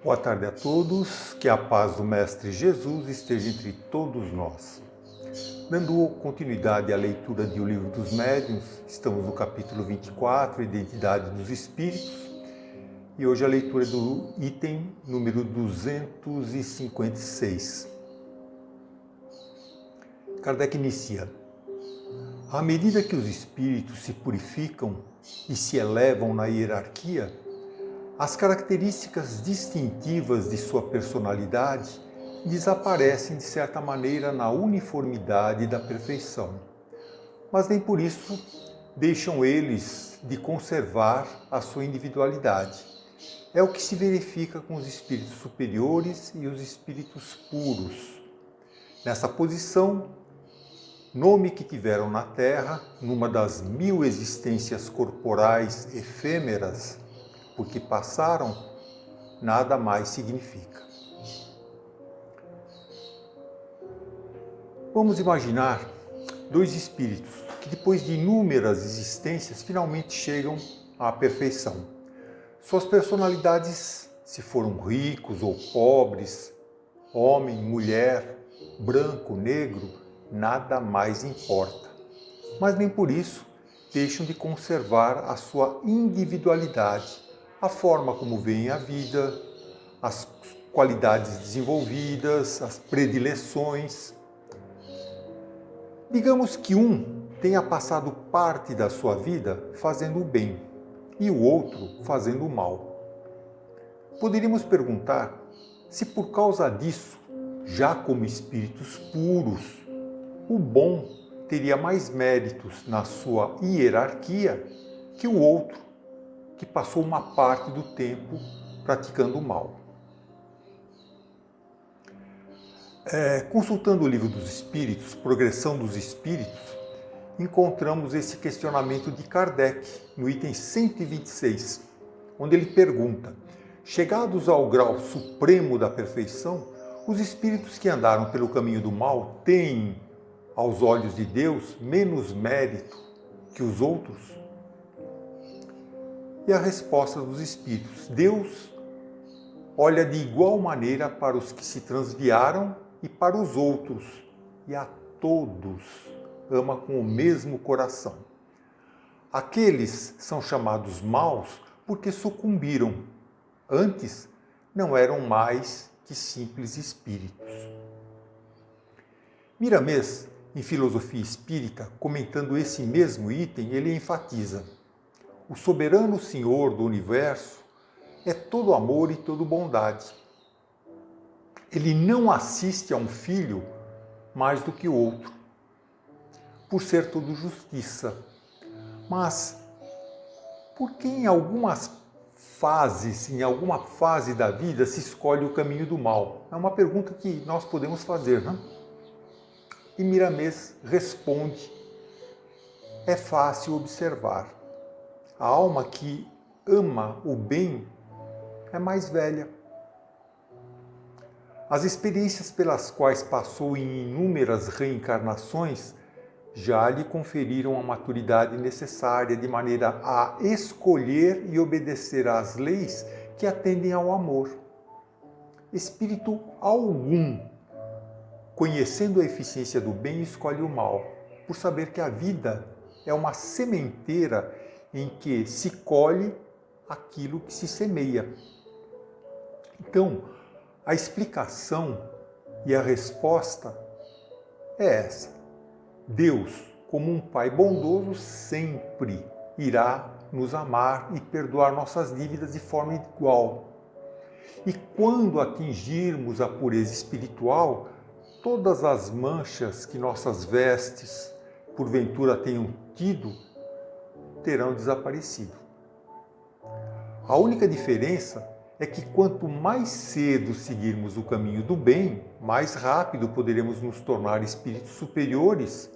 Boa tarde a todos, que a paz do Mestre Jesus esteja entre todos nós. Dando continuidade à leitura de O Livro dos Médiuns, estamos no capítulo 24, Identidade dos Espíritos, e hoje a leitura é do item número 256. Kardec inicia: à medida que os espíritos se purificam e se elevam na hierarquia, as características distintivas de sua personalidade desaparecem de certa maneira na uniformidade da perfeição. Mas nem por isso deixam eles de conservar a sua individualidade. É o que se verifica com os espíritos superiores e os espíritos puros. Nessa posição, nome que tiveram na Terra, numa das 1000 existências corporais efêmeras, porque passaram, nada mais significa. Vamos imaginar dois espíritos que depois de inúmeras existências finalmente chegam à perfeição. Suas personalidades, se foram ricos ou pobres, homem, mulher, branco, negro, nada mais importa. Mas nem por isso deixam de conservar a sua individualidade, a forma como veem a vida, as qualidades desenvolvidas, as predileções. Digamos que um tenha passado parte da sua vida fazendo o bem e o outro fazendo o mal. Poderíamos perguntar se por causa disso, já como espíritos puros, o bom teria mais méritos na sua hierarquia que o outro, que passou uma parte do tempo praticando o mal. Consultando o Livro dos Espíritos, Progressão dos Espíritos, encontramos esse questionamento de Kardec, no item 126, onde ele pergunta: chegados ao grau supremo da perfeição, os espíritos que andaram pelo caminho do mal têm, aos olhos de Deus, menos mérito que os outros? E a resposta dos espíritos: Deus olha de igual maneira para os que se transviaram e para os outros, e a todos ama com o mesmo coração. Aqueles são chamados maus porque sucumbiram. Antes não eram mais que simples espíritos. Miramês, em Filosofia Espírita, comentando esse mesmo item, ele enfatiza: o soberano Senhor do Universo é todo amor e todo bondade. Ele não assiste a um filho mais do que o outro, por ser todo justiça. Mas por que em alguma fase da vida se escolhe o caminho do mal? É uma pergunta que nós podemos fazer, não? E Miramês responde: é fácil observar. A alma que ama o bem é mais velha. As experiências pelas quais passou em inúmeras reencarnações já lhe conferiram a maturidade necessária de maneira a escolher e obedecer às leis que atendem ao amor. Espírito algum, conhecendo a eficiência do bem, escolhe o mal, por saber que a vida é uma sementeira em que se colhe aquilo que se semeia. Então, a explicação e a resposta é essa. Deus, como um Pai bondoso, sempre irá nos amar e perdoar nossas dívidas de forma igual. E quando atingirmos a pureza espiritual, todas as manchas que nossas vestes, porventura, tenham tido, terão desaparecido. A única diferença é que quanto mais cedo seguirmos o caminho do bem, mais rápido poderemos nos tornar espíritos superiores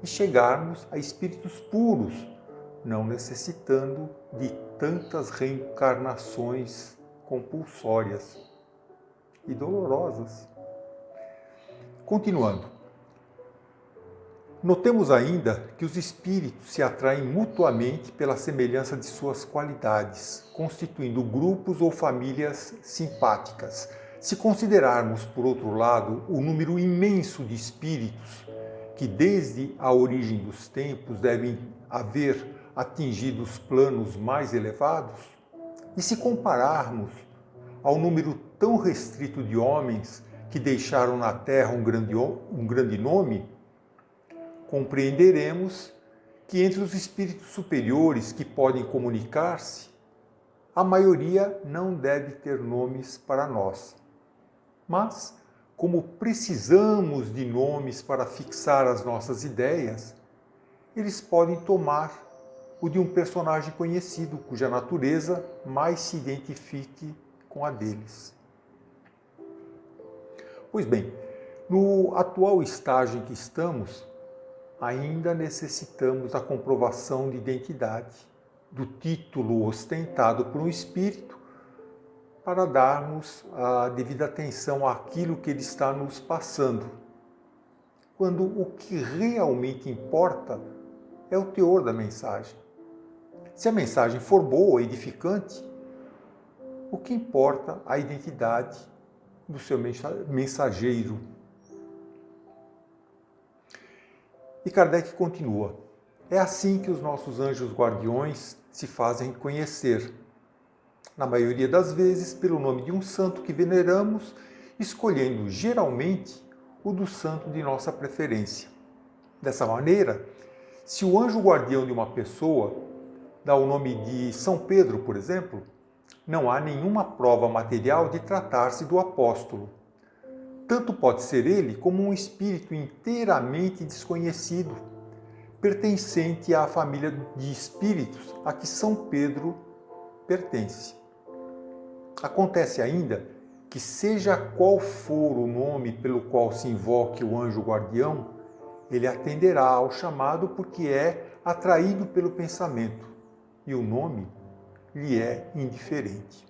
e chegarmos a espíritos puros, não necessitando de tantas reencarnações compulsórias e dolorosas. Continuando. Notemos ainda que os espíritos se atraem mutuamente pela semelhança de suas qualidades, constituindo grupos ou famílias simpáticas. Se considerarmos, por outro lado, o número imenso de espíritos que desde a origem dos tempos devem haver atingido os planos mais elevados, e se compararmos ao número tão restrito de homens que deixaram na Terra um grande nome, compreenderemos que entre os espíritos superiores que podem comunicar-se, a maioria não deve ter nomes para nós. Mas, como precisamos de nomes para fixar as nossas ideias, eles podem tomar o de um personagem conhecido, cuja natureza mais se identifique com a deles. Pois bem, no atual estágio em que estamos, ainda necessitamos da comprovação de identidade, do título ostentado por um espírito, para darmos a devida atenção àquilo que ele está nos passando, quando o que realmente importa é o teor da mensagem. Se a mensagem for boa, edificante, o que importa é a identidade do seu mensageiro. E Kardec continua: é assim que os nossos anjos guardiões se fazem conhecer, na maioria das vezes pelo nome de um santo que veneramos, escolhendo geralmente o do santo de nossa preferência. Dessa maneira, se o anjo guardião de uma pessoa dá o nome de São Pedro, por exemplo, não há nenhuma prova material de tratar-se do apóstolo. Tanto pode ser ele como um espírito inteiramente desconhecido, pertencente à família de espíritos a que São Pedro pertence. Acontece ainda que, seja qual for o nome pelo qual se invoque o anjo guardião, ele atenderá ao chamado porque é atraído pelo pensamento, e o nome lhe é indiferente.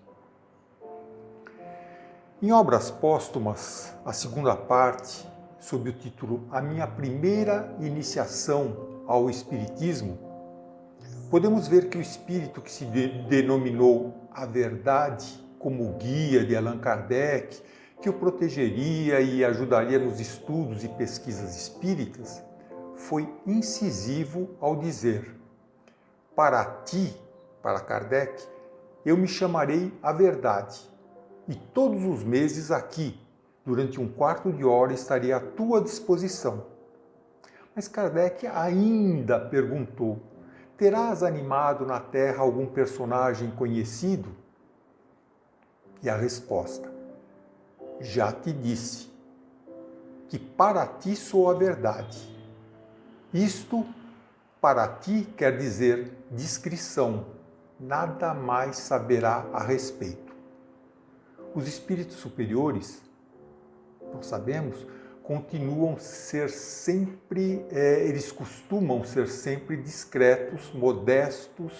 Em Obras Póstumas, a segunda parte, sob o título A Minha Primeira Iniciação ao Espiritismo, podemos ver que o espírito que se denominou a Verdade, como guia de Allan Kardec, que o protegeria e ajudaria nos estudos e pesquisas espíritas, foi incisivo ao dizer: para ti, para Kardec, eu me chamarei a Verdade, e todos os meses aqui, durante um quarto de hora, estarei à tua disposição. Mas Kardec ainda perguntou: terás animado na Terra algum personagem conhecido? E a resposta: já te disse que para ti sou a verdade. Isto, para ti, quer dizer discrição, nada mais saberá a respeito. Os espíritos superiores, nós sabemos, eles costumam ser sempre discretos, modestos,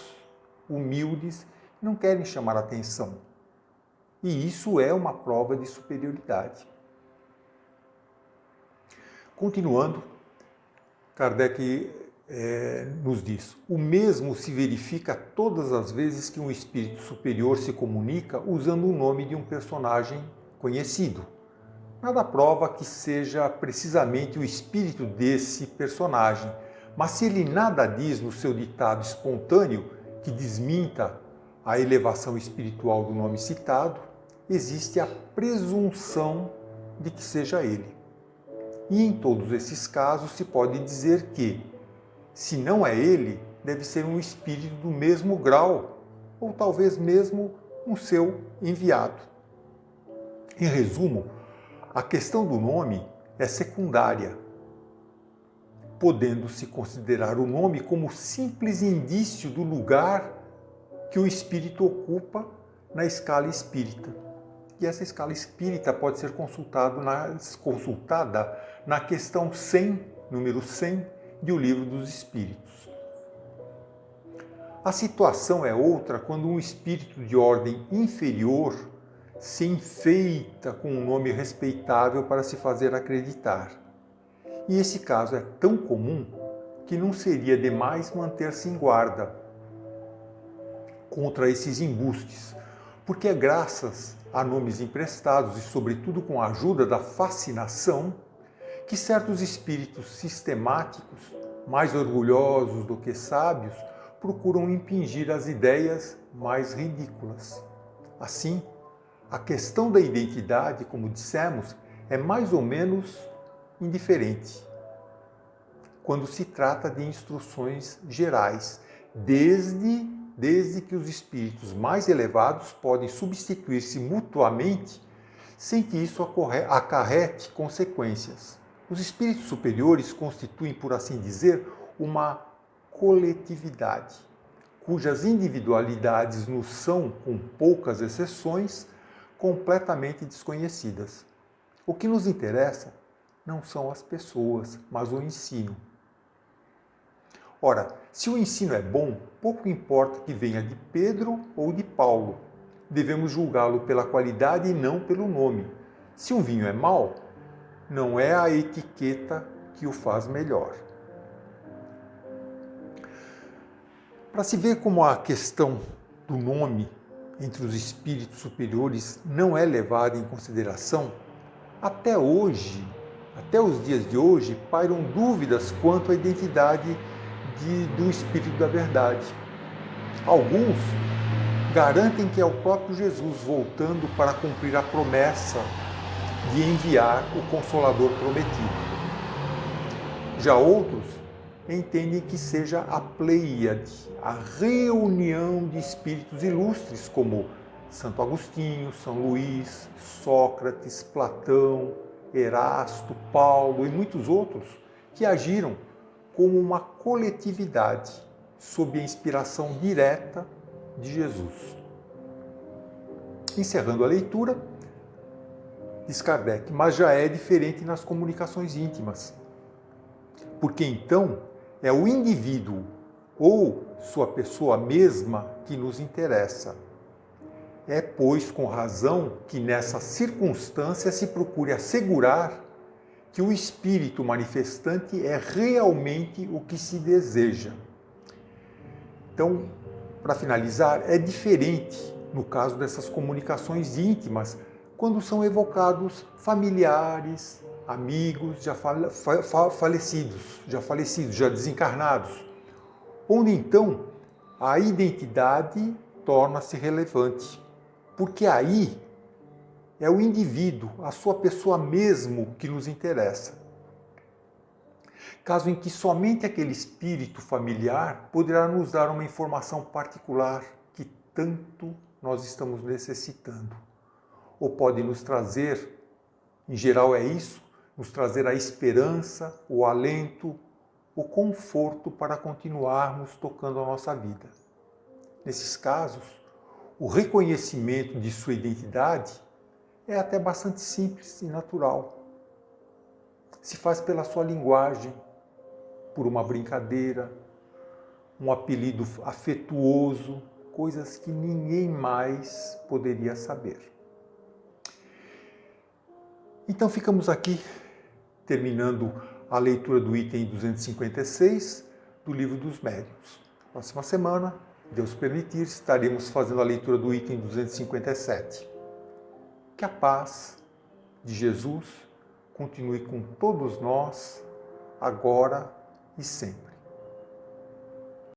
humildes, não querem chamar atenção. E isso é uma prova de superioridade. Continuando, Kardec nos diz: o mesmo se verifica todas as vezes que um espírito superior se comunica usando o nome de um personagem conhecido. Nada prova que seja precisamente o espírito desse personagem, mas se ele nada diz no seu ditado espontâneo que desminta a elevação espiritual do nome citado, existe a presunção de que seja ele. E em todos esses casos se pode dizer que, se não é ele, deve ser um espírito do mesmo grau, ou talvez mesmo um seu enviado. Em resumo, a questão do nome é secundária, podendo-se considerar o nome como simples indício do lugar que o espírito ocupa na escala espírita. E essa escala espírita pode ser consultada na questão 100, número 100, de O Livro dos Espíritos. A situação é outra quando um espírito de ordem inferior se enfeita com um nome respeitável para se fazer acreditar. E esse caso é tão comum que não seria demais manter-se em guarda contra esses embustes, porque é graças a nomes emprestados e, sobretudo, com a ajuda da fascinação, que certos espíritos sistemáticos, mais orgulhosos do que sábios, procuram impingir as ideias mais ridículas. Assim, a questão da identidade, como dissemos, é mais ou menos indiferente quando se trata de instruções gerais, desde que os espíritos mais elevados podem substituir-se mutuamente sem que isso acarrete consequências. Os espíritos superiores constituem, por assim dizer, uma coletividade, cujas individualidades nos são, com poucas exceções, completamente desconhecidas. O que nos interessa não são as pessoas, mas o ensino. Ora, se o ensino é bom, pouco importa que venha de Pedro ou de Paulo. Devemos julgá-lo pela qualidade e não pelo nome. Se um vinho é mau, não é a etiqueta que o faz melhor. Para se ver como a questão do nome entre os espíritos superiores não é levada em consideração, até os dias de hoje, pairam dúvidas quanto à identidade do Espírito da Verdade. Alguns garantem que é o próprio Jesus voltando para cumprir a promessa de enviar o Consolador prometido. Já outros entendem que seja a Pleiade, a reunião de espíritos ilustres como Santo Agostinho, São Luís, Sócrates, Platão, Erasto, Paulo e muitos outros que agiram como uma coletividade sob a inspiração direta de Jesus. Encerrando a leitura, diz Kardec, mas já é diferente nas comunicações íntimas, porque então é o indivíduo ou sua pessoa mesma que nos interessa. É, pois, com razão que nessa circunstância se procure assegurar que o espírito manifestante é realmente o que se deseja. Então, para finalizar, é diferente no caso dessas comunicações íntimas, quando são evocados familiares, amigos já falecidos, já desencarnados, onde então a identidade torna-se relevante, porque aí é o indivíduo, a sua pessoa mesmo que nos interessa. Caso em que somente aquele espírito familiar poderá nos dar uma informação particular que tanto nós estamos necessitando. Ou pode nos trazer, em geral é isso, nos trazer a esperança, o alento, o conforto para continuarmos tocando a nossa vida. Nesses casos, o reconhecimento de sua identidade é até bastante simples e natural. Se faz pela sua linguagem, por uma brincadeira, um apelido afetuoso, coisas que ninguém mais poderia saber. Então ficamos aqui, terminando a leitura do item 256 do Livro dos Médiuns. Próxima semana, Deus permitir, estaremos fazendo a leitura do item 257. Que a paz de Jesus continue com todos nós, agora e sempre.